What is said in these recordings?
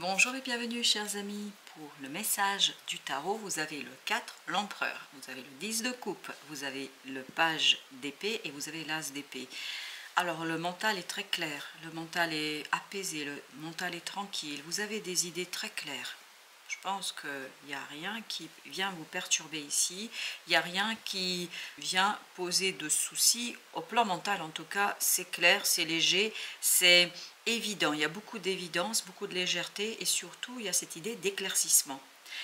Bonjour et bienvenue chers amis, pour le message du tarot, vous avez le 4, l'empereur, vous avez le 10 de coupe, vous avez le page d'épée et vous avez l'as d'épée. Alors le mental est très clair, le mental est apaisé, le mental est tranquille, vous avez des idées très claires. Je pense qu'il n'y a rien qui vient vous perturber ici, il n'y a rien qui vient poser de soucis. Au plan mental en tout cas, c'est clair, c'est léger, c'est évident. Il y a beaucoup d'évidence, beaucoup de légèreté et surtout il y a cette idée d'éclaircissement.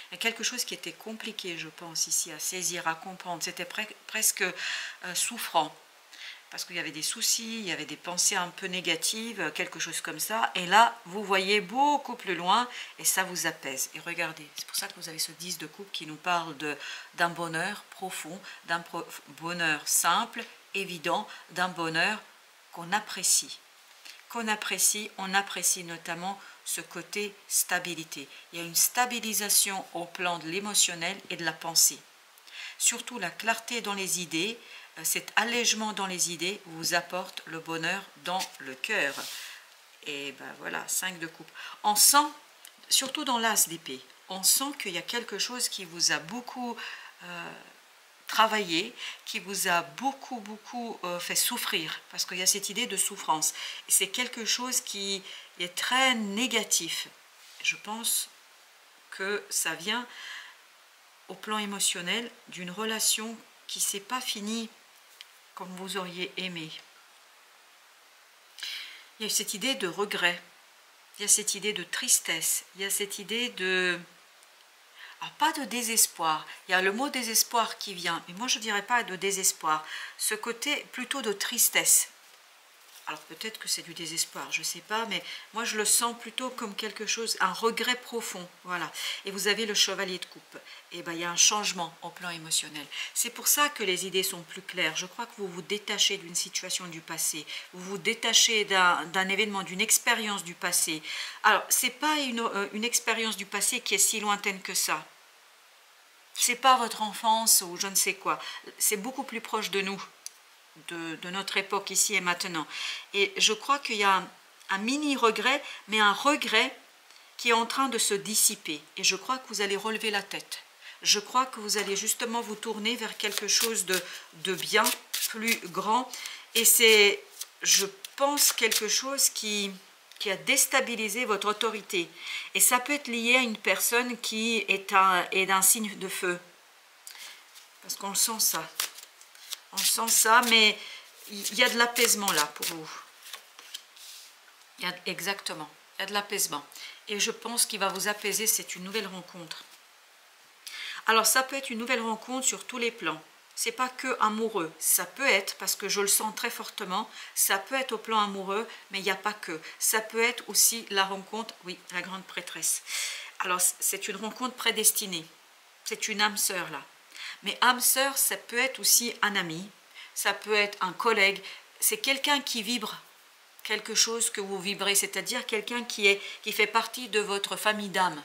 Il y a quelque chose qui était compliqué, je pense, ici à saisir, à comprendre. C'était presque souffrant. Parce qu'il y avait des soucis, il y avait des pensées un peu négatives, quelque chose comme ça. Et là, vous voyez beaucoup plus loin et ça vous apaise. Et regardez, c'est pour ça que vous avez ce 10 de coupe qui nous parle d'un bonheur profond, d'un bonheur simple, évident, d'un bonheur qu'on apprécie. On apprécie notamment ce côté stabilité. Il y a une stabilisation au plan de l'émotionnel et de la pensée. Surtout la clarté dans les idées, cet allègement dans les idées vous apporte le bonheur dans le cœur. Et ben voilà, 5 de coupe. On sent, surtout dans l'as d'épée, on sent qu'il y a quelque chose qui vous a beaucoup travaillé, qui vous a beaucoup fait souffrir, parce qu'il y a cette idée de souffrance. C'est quelque chose qui est très négatif. Je pense que ça vient au plan émotionnel d'une relation qui ne s'est pas finie comme vous auriez aimé. Il y a cette idée de regret, il y a cette idée de tristesse, il y a cette idée de... Alors, pas de désespoir, il y a le mot désespoir qui vient, mais moi je ne dirais pas de désespoir, ce côté plutôt de tristesse. Alors peut-être que c'est du désespoir, je ne sais pas, mais moi je le sens plutôt comme quelque chose, un regret profond, voilà. Et vous avez le chevalier de coupe, et bien il y a un changement au plan émotionnel. C'est pour ça que les idées sont plus claires. Je crois que vous vous détachez d'une situation du passé, vous vous détachez d'un événement, d'une expérience du passé. Alors ce n'est pas une expérience du passé qui est si lointaine que ça. Ce n'est pas votre enfance ou je ne sais quoi, c'est beaucoup plus proche de nous. De notre époque ici et maintenant. Et je crois qu'il y a un mini regret, mais un regret qui est en train de se dissiper. Et je crois que vous allez relever la tête. Je crois que vous allez justement vous tourner vers quelque chose de bien plus grand. Et c'est, je pense, quelque chose qui a déstabilisé votre autorité. Et ça peut être lié à une personne qui est d'un signe de feu. Parce qu'on sent ça. On sent ça, mais il y a de l'apaisement là pour vous. Exactement, il y a de l'apaisement. Et je pense qu'il va vous apaiser, c'est une nouvelle rencontre. Alors ça peut être une nouvelle rencontre sur tous les plans. C'est pas que amoureux, ça peut être, parce que je le sens très fortement, ça peut être au plan amoureux, mais il n'y a pas que. Ça peut être aussi la rencontre, oui, la grande prêtresse. Alors c'est une rencontre prédestinée, c'est une âme sœur là. Mais âme sœur, ça peut être aussi un ami, ça peut être un collègue, c'est quelqu'un qui vibre quelque chose que vous vibrez, c'est-à-dire quelqu'un qui fait partie de votre famille d'âme.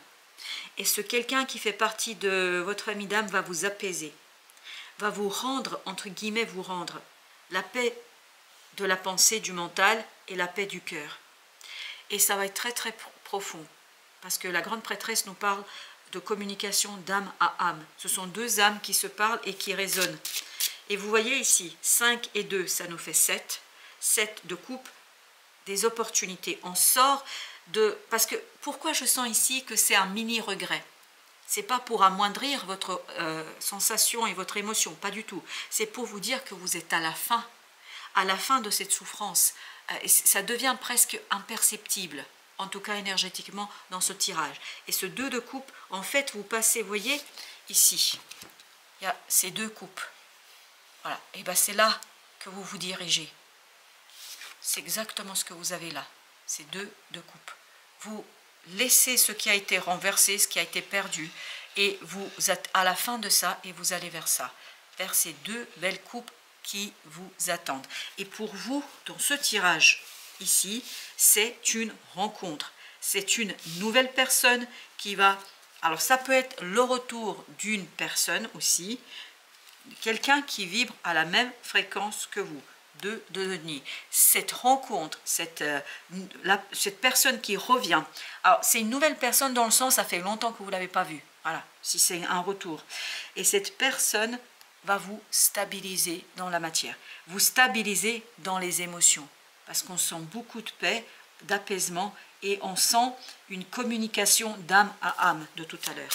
Et ce quelqu'un qui fait partie de votre famille d'âme va vous apaiser, va vous rendre, entre guillemets, vous rendre la paix de la pensée, du mental et la paix du cœur. Et ça va être très profond, parce que la grande prêtresse nous parle de communication d'âme à âme. Ce sont deux âmes qui se parlent et qui résonnent. Et vous voyez ici, 5 et 2, ça nous fait 7. 7 de coupe, des opportunités. On sort de... Parce que, pourquoi je sens ici que c'est un mini-regret? C'est pas pour amoindrir votre sensation et votre émotion, pas du tout. C'est pour vous dire que vous êtes à la fin de cette souffrance. Et ça devient presque imperceptible, en tout cas énergétiquement, dans ce tirage. Et ce 2 de coupe, en fait, vous passez, vous voyez, ici, il y a ces 2 coupes. Voilà, et bien c'est là que vous vous dirigez. C'est exactement ce que vous avez là, ces 2 de coupe. Vous laissez ce qui a été renversé, ce qui a été perdu, et vous êtes à la fin de ça, et vous allez vers ça, vers ces 2 belles coupes qui vous attendent. Et pour vous, dans ce tirage ici, c'est une rencontre. C'est une nouvelle personne qui va... Alors ça peut être le retour d'une personne aussi, quelqu'un qui vibre à la même fréquence que vous. 2 de denier. Cette rencontre, cette personne qui revient, alors c'est une nouvelle personne dans le sens, ça fait longtemps que vous ne l'avez pas vue, voilà, si c'est un retour. Et cette personne va vous stabiliser dans la matière, vous stabiliser dans les émotions, parce qu'on sent beaucoup de paix, d'apaisement, et on sent une communication d'âme à âme de tout à l'heure.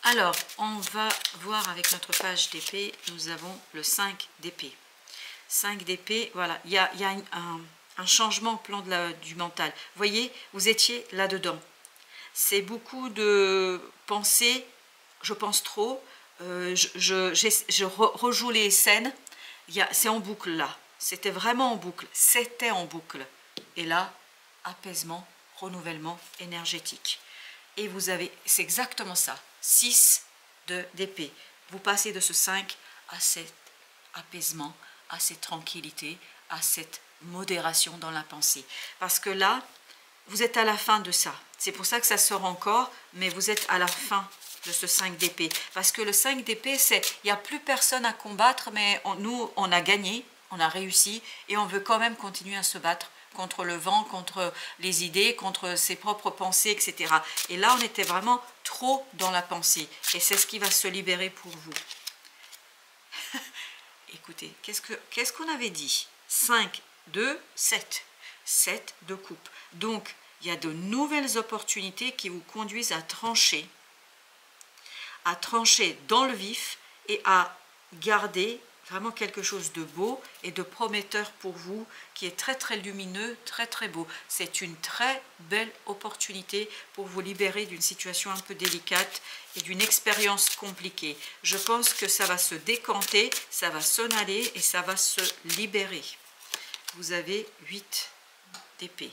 Alors, on va voir avec notre page d'épée, nous avons le 5 d'épée. 5 d'épée, voilà, il y a un changement au plan du mental. Vous voyez, vous étiez là-dedans. C'est beaucoup de pensées, je pense trop, je rejoue les scènes, c'est en boucle là. C'était vraiment en boucle, c'était en boucle. Et là, apaisement, renouvellement énergétique. Et vous avez, c'est exactement ça, 6 d'épée. Vous passez de ce 5 à cet apaisement, à cette tranquillité, à cette modération dans la pensée. Parce que là, vous êtes à la fin de ça. C'est pour ça que ça sort encore, mais vous êtes à la fin de ce 5 d'épée. Parce que le 5 d'épée, c'est, il n'y a plus personne à combattre, mais nous, on a gagné, on a réussi, et on veut quand même continuer à se battre contre le vent, contre les idées, contre ses propres pensées, etc. Et là, on était vraiment trop dans la pensée. Et c'est ce qui va se libérer pour vous. Écoutez, qu'est-ce qu'on avait dit? 5, 2, 7. 7 de coupe. Donc, il y a de nouvelles opportunités qui vous conduisent à trancher dans le vif et à garder vraiment quelque chose de beau et de prometteur pour vous, qui est très très lumineux, très très beau. C'est une très belle opportunité pour vous libérer d'une situation un peu délicate et d'une expérience compliquée. Je pense que ça va se décanter, ça va s'en aller et ça va se libérer. Vous avez 8 d'épée.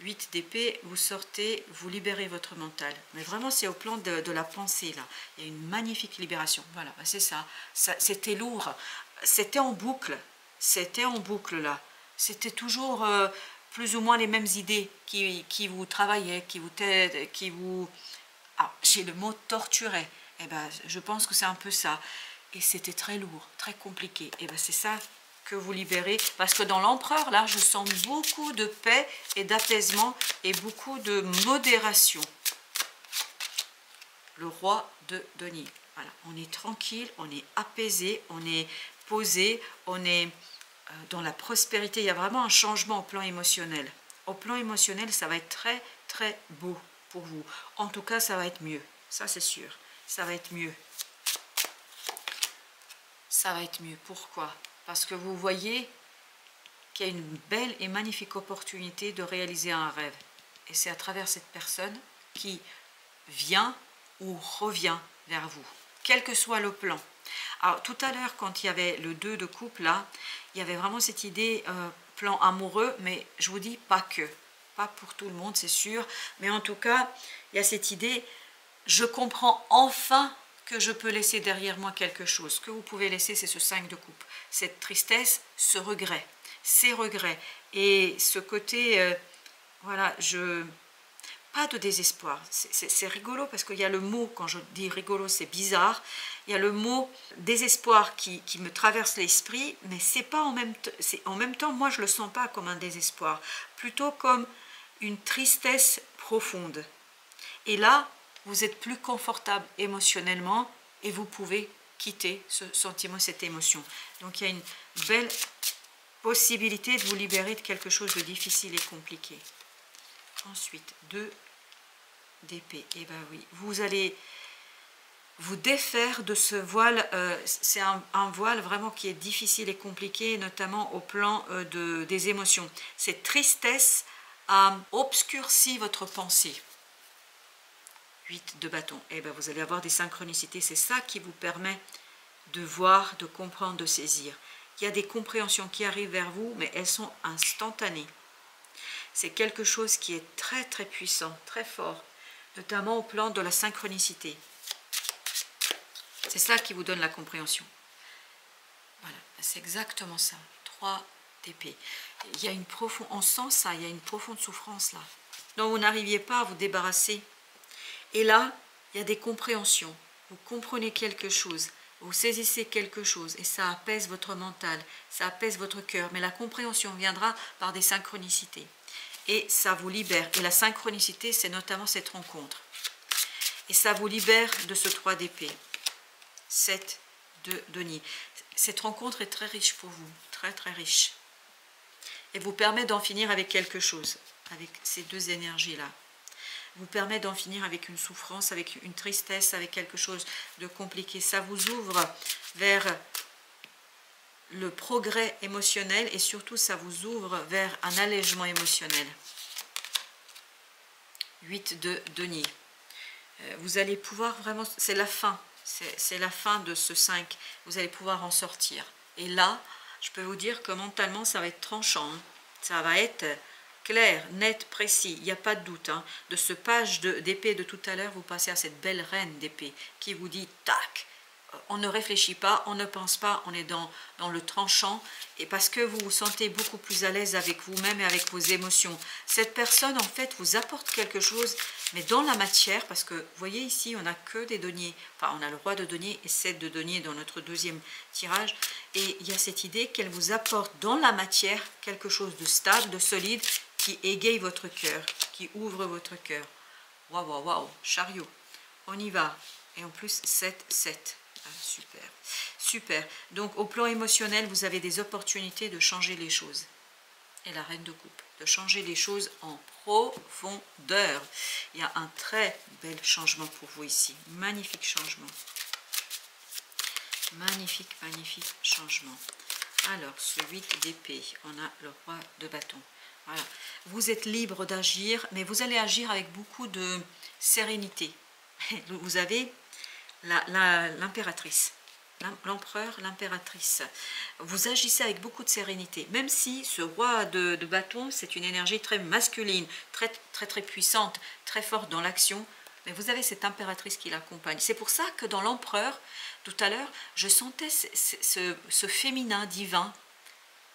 8 d'épée, vous sortez, vous libérez votre mental. Mais vraiment, c'est au plan de la pensée, là. Il y a une magnifique libération. Voilà, c'est ça. C'était lourd. C'était en boucle. C'était en boucle, là. C'était toujours plus ou moins les mêmes idées qui vous travaillaient, qui vous... Ah, j'ai le mot torturer. Eh ben, je pense que c'est un peu ça. Et c'était très lourd, très compliqué. Et ben, c'est ça que vous libérez, parce que dans l'empereur, là, je sens beaucoup de paix et d'apaisement et beaucoup de modération. Le roi de denier. Voilà, on est tranquille, on est apaisé, on est posé, on est dans la prospérité. Il y a vraiment un changement au plan émotionnel. Au plan émotionnel, ça va être très, très beau pour vous. En tout cas, ça va être mieux. Ça, c'est sûr. Ça va être mieux. Ça va être mieux. Pourquoi ? Parce que vous voyez qu'il y a une belle et magnifique opportunité de réaliser un rêve. Et c'est à travers cette personne qui vient ou revient vers vous, quel que soit le plan. Alors tout à l'heure, quand il y avait le 2 de coupe, là, il y avait vraiment cette idée, plan amoureux, mais je vous dis pas que. Pas pour tout le monde, c'est sûr. Mais en tout cas, il y a cette idée, je comprends enfin que je peux laisser derrière moi quelque chose. Ce que vous pouvez laisser, c'est ce 5 de coupe. Cette tristesse, ce regret, ces regrets. Et ce côté, voilà, pas de désespoir. C'est rigolo parce qu'il y a le mot, quand je dis rigolo, c'est bizarre. Il y a le mot désespoir qui me traverse l'esprit, mais c'est pas en même temps, moi je le sens pas comme un désespoir, plutôt comme une tristesse profonde. Et là, vous êtes plus confortable émotionnellement et vous pouvez quitter ce sentiment, cette émotion. Donc il y a une belle possibilité de vous libérer de quelque chose de difficile et compliqué. Ensuite, 2 d'épée. Et bien oui, vous allez vous défaire de ce voile. C'est un voile vraiment qui est difficile et compliqué, notamment au plan des émotions. Cette tristesse a obscurci votre pensée. 8 de bâton. Et bien vous allez avoir des synchronicités. C'est ça qui vous permet de voir, de comprendre, de saisir. Il y a des compréhensions qui arrivent vers vous, mais elles sont instantanées. C'est quelque chose qui est très très puissant, très fort, notamment au plan de la synchronicité. C'est ça qui vous donne la compréhension. Voilà, c'est exactement ça. 3 d'épée. Il y a une profonde, on sent ça, il y a une profonde souffrance là, dont vous n'arriviez pas à vous débarrasser. Et là, il y a des compréhensions. Vous comprenez quelque chose. Vous saisissez quelque chose et ça apaise votre mental, ça apaise votre cœur, mais la compréhension viendra par des synchronicités. Et ça vous libère. Et la synchronicité, c'est notamment cette rencontre. Et ça vous libère de ce 3 d'épée. 7 de denier. Cette rencontre est très riche pour vous, très très riche. Et vous permet d'en finir avec quelque chose, avec ces deux énergies-là. Vous permet d'en finir avec une souffrance, avec une tristesse, avec quelque chose de compliqué. Ça vous ouvre vers le progrès émotionnel et surtout ça vous ouvre vers un allègement émotionnel. 8 de denier. Vous allez pouvoir vraiment, c'est la fin, c'est la fin de ce 5, vous allez pouvoir en sortir. Et là, je peux vous dire que mentalement ça va être tranchant, hein. Ça va être clair, net, précis, il n'y a pas de doute. Hein. De ce page d'épée de tout à l'heure, vous passez à cette belle reine d'épée qui vous dit tac, on ne réfléchit pas, on ne pense pas, on est dans le tranchant, et parce que vous vous sentez beaucoup plus à l'aise avec vous-même et avec vos émotions. Cette personne, en fait, vous apporte quelque chose, mais dans la matière, parce que, vous voyez ici, on n'a que des deniers, enfin, on a le roi de denier et 7 de denier dans notre deuxième tirage, et il y a cette idée qu'elle vous apporte dans la matière quelque chose de stable, de solide, qui égaye votre cœur, qui ouvre votre cœur. Waouh, waouh, waouh, chariot, on y va, et en plus, 7, 7. Ah, super, super. Donc au plan émotionnel, vous avez des opportunités de changer les choses. Et la reine de coupe, de changer les choses en profondeur. Il y a un très bel changement pour vous ici. Magnifique changement. Magnifique, magnifique changement. Alors, ce 8 d'épée, on a le roi de bâton. Voilà. Vous êtes libre d'agir, mais vous allez agir avec beaucoup de sérénité. Vous avez l'impératrice, l'empereur, l'impératrice. Vous agissez avec beaucoup de sérénité, même si ce roi de bâton, c'est une énergie très masculine, très, très, très puissante, très forte dans l'action, mais vous avez cette impératrice qui l'accompagne. C'est pour ça que dans l'empereur, tout à l'heure, je sentais ce féminin divin,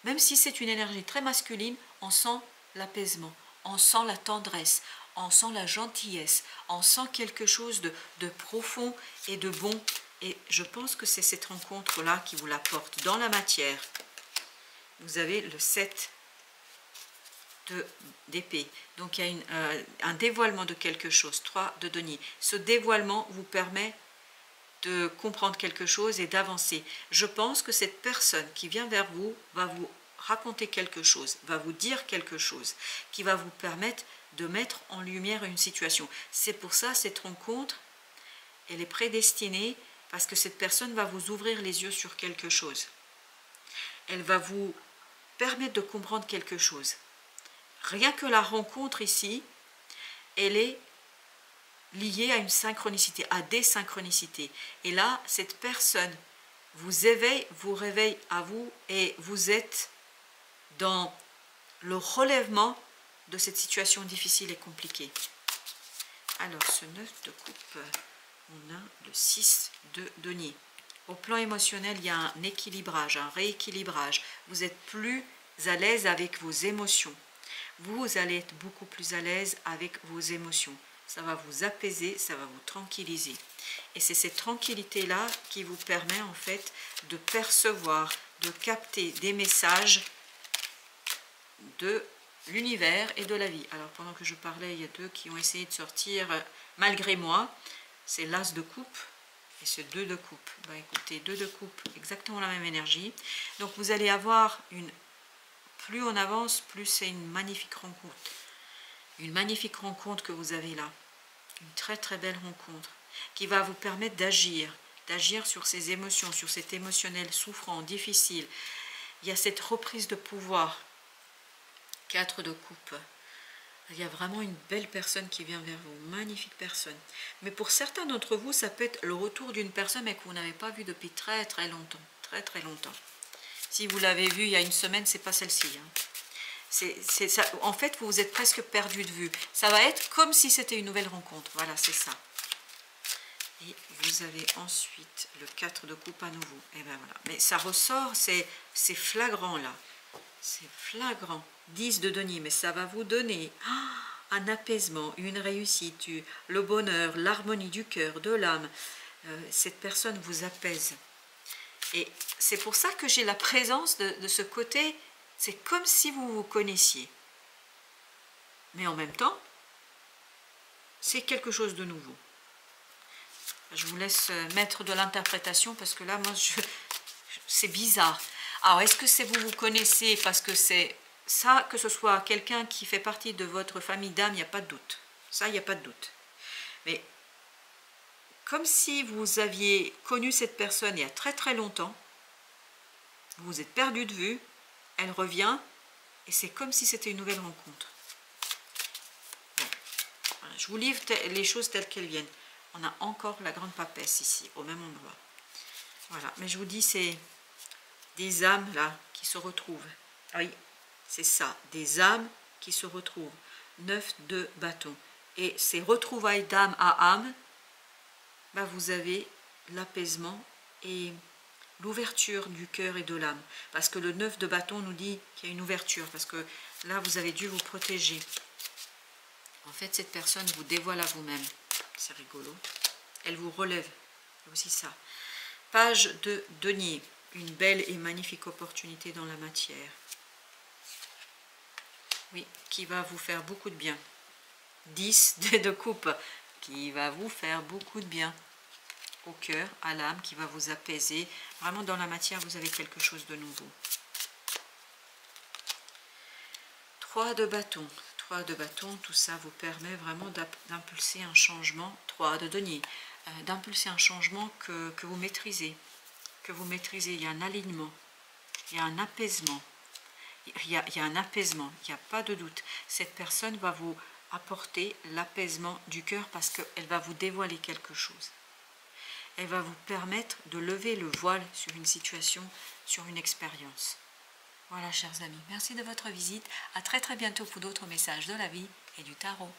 même si c'est une énergie très masculine, on sent l'apaisement, on sent la tendresse, on sent la gentillesse, on sent quelque chose de profond et de bon. Et je pense que c'est cette rencontre-là qui vous l'apporte dans la matière. Vous avez le 7 d'épée. Donc il y a un dévoilement de quelque chose, 3 de denier. Ce dévoilement vous permet de comprendre quelque chose et d'avancer. Je pense que cette personne qui vient vers vous va vous raconter quelque chose, va vous dire quelque chose, qui va vous permettre de mettre en lumière une situation. C'est pour ça, cette rencontre, elle est prédestinée, parce que cette personne va vous ouvrir les yeux sur quelque chose. Elle va vous permettre de comprendre quelque chose. Rien que la rencontre ici, elle est liée à une synchronicité, à des synchronicités. Et là, cette personne vous éveille, vous réveille à vous, et vous êtes dans le relèvement de cette situation difficile et compliquée. Alors, ce 9 de coupe, on a le 6 de denier. Au plan émotionnel, il y a un équilibrage, un rééquilibrage. Vous êtes plus à l'aise avec vos émotions. Vous allez être beaucoup plus à l'aise avec vos émotions. Ça va vous apaiser, ça va vous tranquilliser. Et c'est cette tranquillité-là qui vous permet en fait de percevoir, de capter des messages de l'univers et de la vie. Alors pendant que je parlais, il y a deux qui ont essayé de sortir malgré moi. C'est l'as de coupe et ce 2 de coupe. Bah, écoutez, 2 de coupe, exactement la même énergie. Donc vous allez avoir plus on avance, plus c'est une magnifique rencontre. Une magnifique rencontre que vous avez là. Une très très belle rencontre qui va vous permettre d'agir sur ces émotions, sur cet émotionnel souffrant, difficile. Il y a cette reprise de pouvoir. 4 de coupe. Il y a vraiment une belle personne qui vient vers vous, magnifique personne. Mais pour certains d'entre vous, ça peut être le retour d'une personne mais que vous n'avez pas vue depuis très très longtemps. Très très longtemps. Si vous l'avez vue il y a une semaine, c'est pas celle-ci. Hein. Ça. En fait, vous vous êtes presque perdu de vue. Ça va être comme si c'était une nouvelle rencontre. Voilà, c'est ça. Et vous avez ensuite le 4 de coupe à nouveau. Et ben voilà. Mais ça ressort, c'est flagrant là. C'est flagrant. 10 de denier, mais ça va vous donner un apaisement, une réussite, le bonheur, l'harmonie du cœur, de l'âme. Cette personne vous apaise. Et c'est pour ça que j'ai la présence de ce côté, c'est comme si vous vous connaissiez. Mais en même temps, c'est quelque chose de nouveau. Je vous laisse mettre de l'interprétation parce que là, moi, c'est bizarre. Alors, est-ce que c'est vous connaissez parce que c'est ça, que ce soit quelqu'un qui fait partie de votre famille d'âme, il n'y a pas de doute. Ça, il n'y a pas de doute. Mais comme si vous aviez connu cette personne il y a très très longtemps, vous vous êtes perdu de vue, elle revient, et c'est comme si c'était une nouvelle rencontre. Bon, voilà, je vous livre les choses telles qu'elles viennent. On a encore la grande papesse ici, au même endroit. Voilà, mais je vous dis, c'est des âmes là qui se retrouvent. Ah oui, c'est ça, des âmes qui se retrouvent. 9 de bâton. Et ces retrouvailles d'âme à âme, bah vous avez l'apaisement et l'ouverture du cœur et de l'âme. Parce que le 9 de bâton nous dit qu'il y a une ouverture. Parce que là, vous avez dû vous protéger. En fait, cette personne vous dévoile à vous-même. C'est rigolo. Elle vous relève. C'est aussi ça. Page de denier. Une belle et magnifique opportunité dans la matière. Oui, qui va vous faire beaucoup de bien. 10 de coupe, qui va vous faire beaucoup de bien. Au cœur, à l'âme, qui va vous apaiser. Vraiment, dans la matière, vous avez quelque chose de nouveau. 3 de bâton. 3 de bâton, tout ça vous permet vraiment d'impulser un changement. 3 de denier. D'impulser un changement que vous maîtrisez. Que vous maîtrisez. Il y a un alignement. Il y a un apaisement. Il y a un apaisement. Il n'y a pas de doute. Cette personne va vous apporter l'apaisement du cœur parce qu'elle va vous dévoiler quelque chose. Elle va vous permettre de lever le voile sur une situation, sur une expérience. Voilà, chers amis, merci de votre visite. À très très bientôt pour d'autres messages de la vie et du tarot.